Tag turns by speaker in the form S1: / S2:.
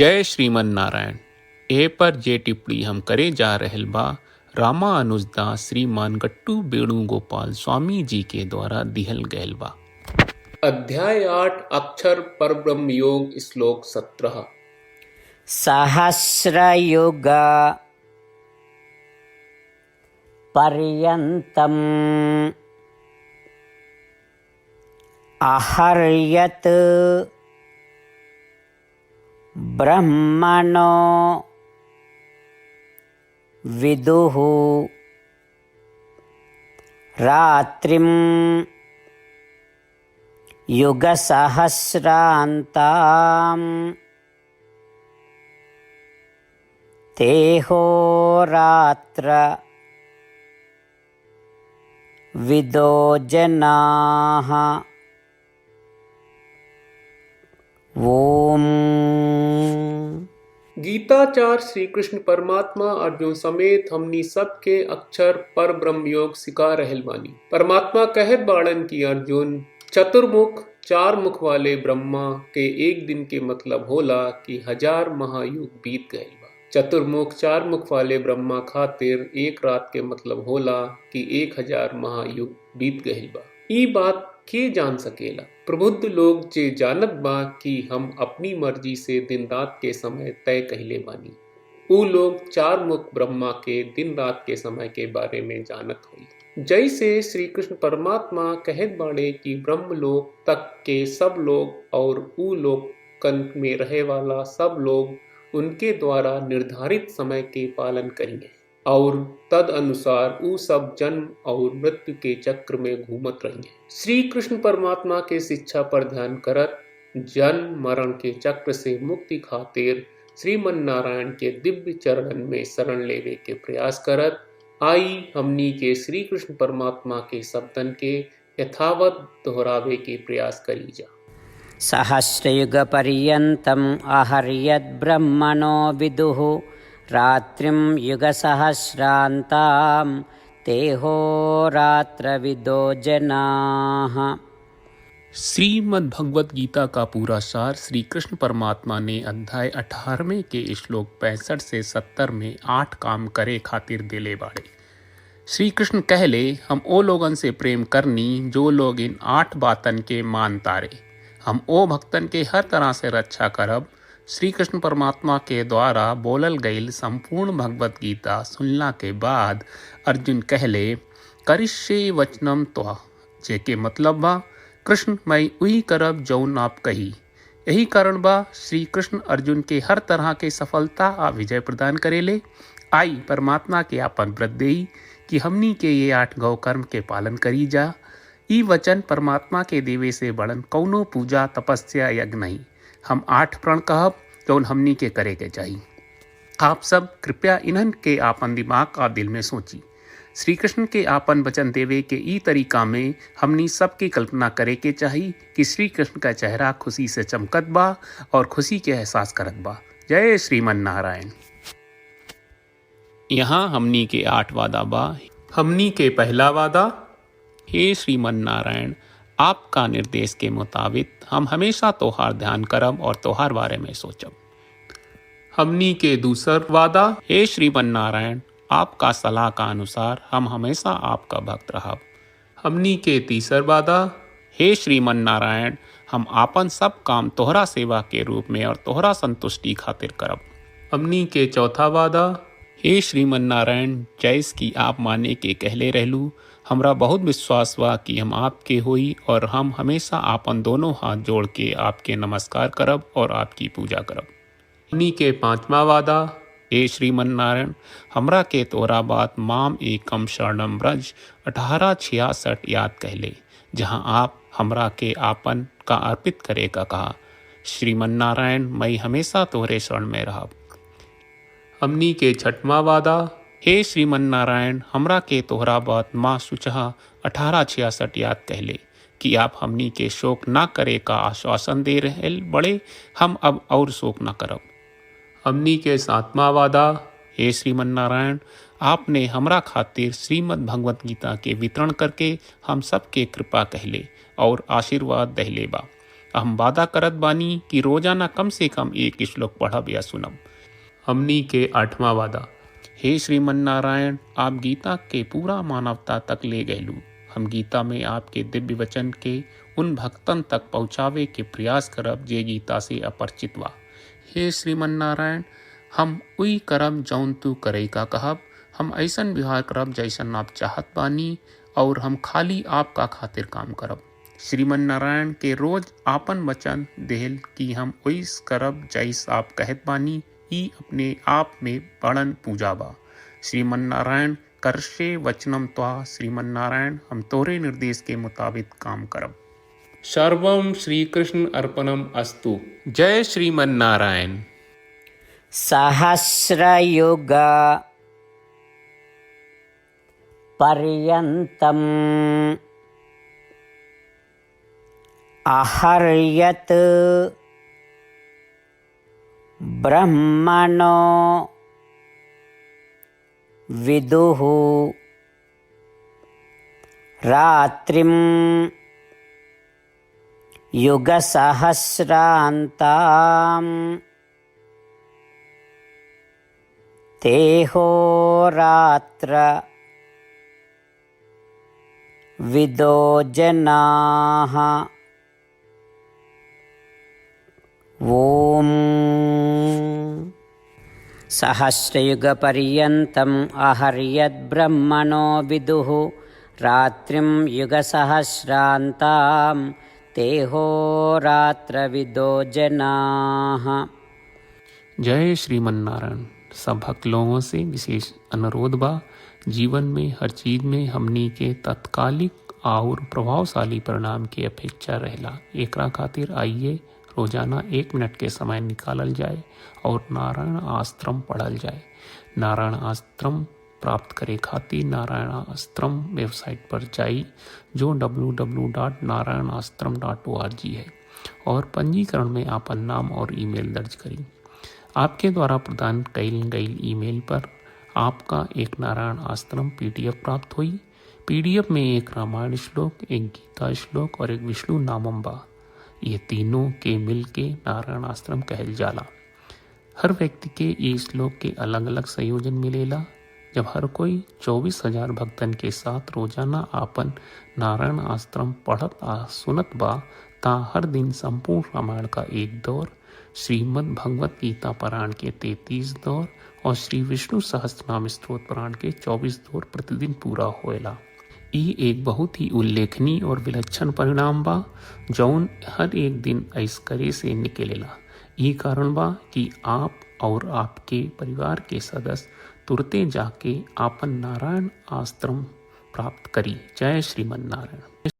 S1: जय श्रीमन नारायण। ए पर जे टिप्पणी हम करे जा रहल बा रामा अनुजदास श्रीमान गट्टू वेणुगोपाल स्वामी जी के द्वारा दिहल गयल बा। अध्याय 8 अक्षर परब्रह्म योग श्लोक 17।
S2: सहस्रयुग पर्यन्तम् अहर्यत् ब्रह्मणो विदुः रात्रिं युगसहस्रान्ताम् तेहोरात्र विदो जनाः। ओम।
S1: गीताचार्य श्री कृष्ण परमात्मा अर्जुन समेत हमनी सबके अक्षर पर ब्रह्म योग सिखा रहल बानी। परमात्मा कहत बाड़न की अर्जुन चतुर्मुख चार मुख वाले ब्रह्मा के एक दिन के मतलब होला कि 1000 महायुग बीत गए बा। चतुर्मुख चार मुख वाले ब्रह्मा खातिर एक रात के मतलब होला कि 1000 महायुग बीत गए बा। ई बात के जान सकेला? प्रबुद्ध लोग जे जानत बा कि हम अपनी मर्जी से दिन रात के समय तय कहले बानी। ऊ लोग चार मुख ब्रह्मा के दिन रात के समय के बारे में जानत हुई। जैसे श्री कृष्ण परमात्मा कहत बाड़े कि ब्रह्म लोक तक के सब लोग और ऊ लोकन में रहे वाला सब लोग उनके द्वारा निर्धारित समय के पालन करेंगे और तद अनुसार ऊ सब जन्म और मृत्यु के चक्र में घूमत रहेंगे। श्री कृष्ण परमात्मा के शिक्षा पर ध्यान करत जन्म मरण के चक्र से मुक्ति खातिर श्रीमन नारायण के दिव्य चरणन में शरण लेवे के प्रयास करत आई हमनी के श्री कृष्ण परमात्मा के शब्दन के यथावत दोहरावे के प्रयास करी जा।
S2: सहस्रयुग पर्यन्तम् अहर्यत् ब्रह्मणो विदुः रात्रिं युगसहस्रान्तां तेहोरात्रविदो जनाः।
S1: श्रीमद् भगवत गीता का पूरा सार श्री कृष्ण परमात्मा ने अध्याय 18 के श्लोक 65 से 70 में 8 काम करे खातिर दिले बाड़े। श्री कृष्ण कहले हम ओ लोगन से प्रेम करनी जो लोग इन 8 बातन के मान तारे। हम ओ भक्तन के हर तरह से रक्षा करब। श्री कृष्ण परमात्मा के द्वारा बोलल गईल संपूर्ण भगवत गीता सुनला के बाद अर्जुन कहले करिष्ये वचनम त्वा, जेके मतलब बा कृष्ण मैं वही करब जौन आप कही। यही कारण बा श्री कृष्ण अर्जुन के हर तरह के सफलता आ विजय प्रदान करेले। आई परमात्मा के आपन व्रत देई कि हमनी के ये 8 गौ कर्म के पालन करी जा। ई वचन परमात्मा के देवे से बड़न कौनो पूजा तपस्या यज्ञ नहीं। हम 8 प्रण कहब जौन हमनी के करे के चाहिए। आप सब कृपया इन्हन के आपन दिमाग और दिल में सोची। श्री कृष्ण के आपन वचन देवे के ई तरीका में हमनी सबकी कल्पना करे के चाहिए कि श्री कृष्ण का चेहरा खुशी से चमकत बा और खुशी के एहसास करत बा। जय श्रीमन नारायण। यहाँ हमनी के 8 वादा बा। हमनी के पहला वादा, हे श्रीमन नारायण आपका निर्देश के मुताबिक हम हमेशा तोहार ध्यान करब और तोहार बारे में सोचब। हमनी के दूसर वादा, हे श्रीमन नारायण आपका सलाह का अनुसार हम हमेशा आपका भक्त रहब। हमनी के तीसर वादा, हे श्रीमन नारायण हम आपन सब काम तोहरा सेवा के रूप में और तोहरा संतुष्टि खातिर करब। हमनी के चौथा वादा, हे श्रीमन नारायण जैस की आप माने के कहले रहलू हमरा बहुत विश्वास बा कि हम आपके होई और हम हमेशा आपन दोनों हाथ जोड़ के आपके नमस्कार करब और आपकी पूजा करब। हमनी के 5वां वादा, हे श्रीमन नारायण हमरा के तोरा बात माम एकम शरणम ब्रज 1866 याद कहले जहां आप हमरा के आपन का अर्पित करे का कहा। श्रीमन नारायण मैं हमेशा तोहरे शरण में रहब। हमनी के 6वां वादा, हे श्रीमन नारायण हमरा के तोहरा बात माँ सुचहा 1866 याद कहले कि आप हमनी के शोक ना करे का आश्वासन दे रहे बड़े। हम अब और शोक ना करब। हमनी के 7वां वादा, हे श्रीमन नारायण आपने हमरा खातिर श्रीमद् भगवत गीता के वितरण करके हम सब के कृपा कहले और आशीर्वाद दहले बा। हम वादा करत बानी कि रोजाना कम से कम एक श्लोक पढ़ब या सुनब। हमनी के 8वां वादा। हे श्रीमन नारायण, आप गीता के पूरा मानवता तक ले गयलू। हम गीता में आपके दिव्य वचन के उन भक्तन तक पहुँचावे के प्रयास करब जे गीता से अपरिचित बा। हे श्रीमन नारायण, हम उई करब जौन तू करे का कहब। हम ऐसन व्यवहार करब जैसन आप चाहत बानी और हम खाली आपका खातिर काम करब। श्रीमन नारायण के रोज आपन वचन देहल कि हम ओइस करब जैस आप कहत बानी, ई अपने आप में बड़न पूजा बा। श्रीमन नारायण, करशे वचनम त्वा। श्रीमन नारायण, हम तोरे निर्देश के मुताबिक काम करब। सर्वम श्री कृष्ण अर्पणम अस्तु। जय श्रीमन नारायण।
S2: सहस्रयुग पर्यन्तम् अहर्यत् ब्रह्मणो विदुः रात्रिं युगसहस्रान्ताम् तेहोरात्र विदो जनाः। ॐ सहस्रयुगपर्यन्तम् अहर्यद्ब्रह्मणो विदुः रात्रिं युगसहस्रान्तां तेहोरात्रविदो जनाः।
S1: जय श्रीमन नारायण। सब भक्त लोगों से विशेष अनुरोध बा, जीवन में हर चीज में हमनी के तत्कालिक और प्रभावशाली परिणाम की अपेक्षा रहेला। एकरा खातिर आइए रोजाना 1 मिनट के समय निकालल जाए और नारायण आश्रम पढ़ल जाए। नारायण आश्रम प्राप्त करे खातिर नारायण आश्रम वेबसाइट पर जाई जो www.narayanashram.org है और पंजीकरण में आपन नाम और ईमेल दर्ज करी। आपके द्वारा प्रदान कईल गई ईमेल पर आपका एक नारायण आश्रम PDF प्राप्त हुई। PDF में एक रामायण श्लोक, एक गीता श्लोक और एक विष्णु नामम बा। ये तीनों के मिल के नारायण आश्रम कहल जाला। हर व्यक्ति के ये श्लोक के अलग अलग संयोजन मिलेला। जब हर कोई 24,000 भक्तन के साथ रोजाना आपन नारायण आश्रम पढ़त आ सुनत बा ता हर दिन संपूर्ण रामायण का 1 दौर, श्रीमद् भगवत गीता पारायण के 33 दौर और श्री विष्णु सहस्त्रनाम स्तोत्र पारायण के 24 दौर प्रतिदिन पूरा होएला। ई एक बहुत ही उल्लेखनीय और विलक्षण परिणाम बा जौन हर एक दिन ऐसकरे से निकलेला। ई कारण बा कि आप और आपके परिवार के सदस्य तुरते जाके आपन नारायण आश्रम प्राप्त करी। जय श्रीमन नारायण।